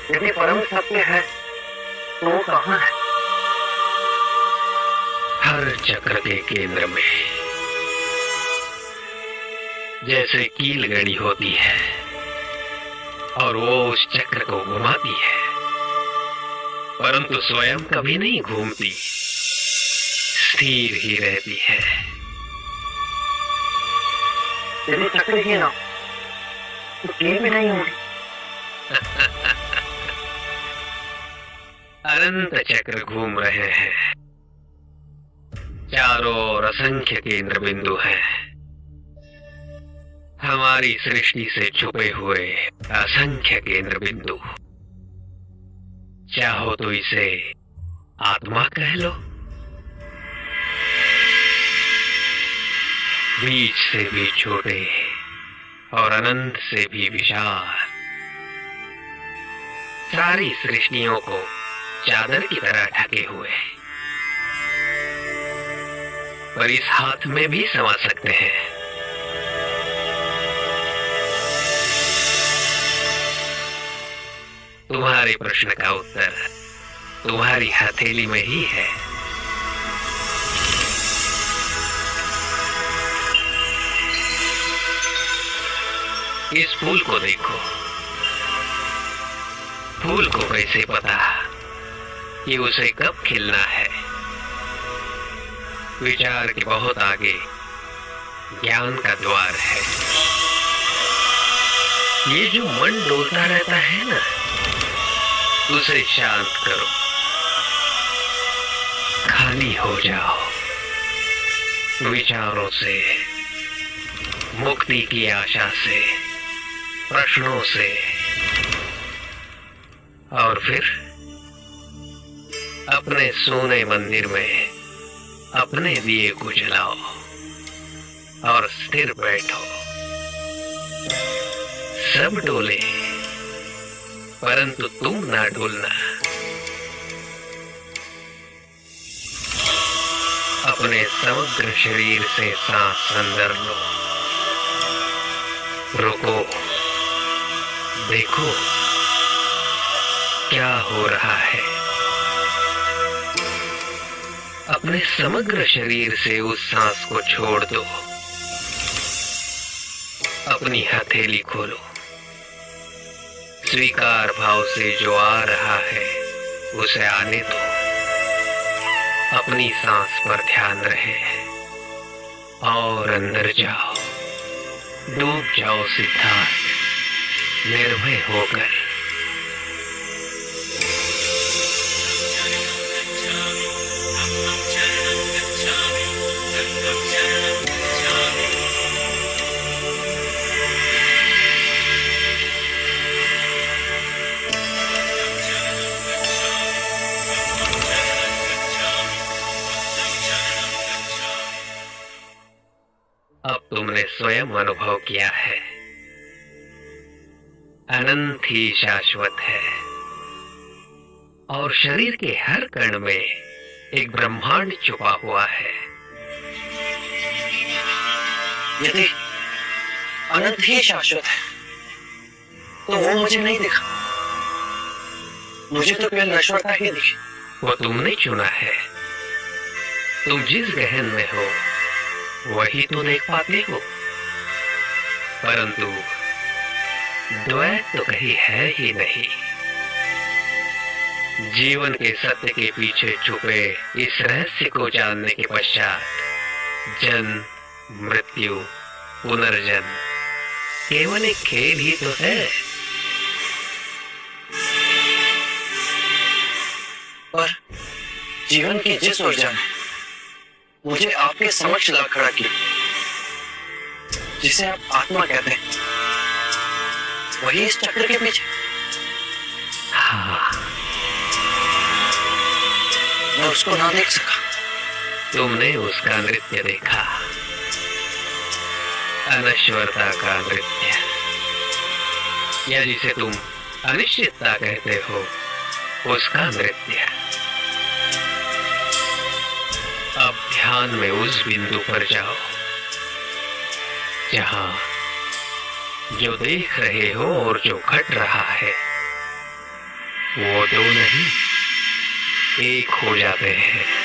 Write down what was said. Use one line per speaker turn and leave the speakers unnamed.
यदि परम सत्य है तो वो कहाँ है?
हर चक्र के केंद्र में जैसे कील गड़ी होती है और वो उस चक्र को घुमाती है, परंतु स्वयं कभी नहीं घूमती, स्थिर ही रहती है।
यदि चक्र ही ना तो कील भी नहीं होगी।
अनंत चक्र घूम रहे हैं, चारों ओर असंख्य केंद्र बिंदु हैं, हमारी सृष्टि से छुपे हुए असंख्य केंद्र बिंदु। चाहो तो इसे आत्मा कह लो। बीच से भी छोटे और अनंत से भी विशाल, सारी सृष्टियों को चादर की तरह ढके हुए, पर इस हाथ में भी समा सकते हैं। तुम्हारे प्रश्न का उत्तर तुम्हारी हथेली में ही है। इस फूल को देखो, फूल को कैसे पता कि उसे कब खिलना है? विचार के बहुत आगे ज्ञान का द्वार है। ये जो मन डोलता रहता है ना, उसे शांत करो, खाली हो जाओ विचारों से, मुक्ति की आशा से, प्रश्नों से, और फिर अपने सोने मंदिर में अपने दिए को जलाओ और स्थिर बैठो। सब डोले परंतु तुम ना डोलना। अपने समग्र शरीर से सांस अंदर लो, रुको, देखो क्या हो रहा है। अपने समग्र शरीर से उस सांस को छोड़ दो। अपनी हथेली खोलो, स्वीकार भाव से जो आ रहा है उसे आने दो। अपनी सांस पर ध्यान रहे और अंदर जाओ, डूब जाओ सिद्धार्थ, निर्भय होकर। अब तुमने स्वयं अनुभव किया है, अनंत ही शाश्वत है और शरीर के हर कण में एक ब्रह्मांड छुपा हुआ है।
यदि अनंत ही शाश्वत है तो वो मुझे नहीं दिखा, मुझे तो केवल नश्वरता ही दिखी।
वो तुमने चुना है, तुम जिस गहन में हो वही तो देख पाते हो, परंतु द्वैत तो कहीं है ही नहीं। जीवन के सत्य के पीछे छुपे इस रहस्य को जानने के पश्चात जन्म, मृत्यु, पुनर्जन्म केवल एक खेल ही तो है।
पर जीवन की जिस ऊर्जा ने मुझे आपके समक्ष ला खड़ा किया, जिसे आप आत्मा कहते हैं, वही इस चक्र के पीछे।
हाँ,
मैं उसको ना देख सका।
तुमने उसका नृत्य देखा, अनश्वरता का नृत्य, या जिसे तुम अनिश्चितता कहते हो, उसका नृत्य। अब ध्यान में उस बिंदु पर जाओ जहां जो देख रहे हो और जो घट रहा है वो दो नहीं, एक हो जाते हैं।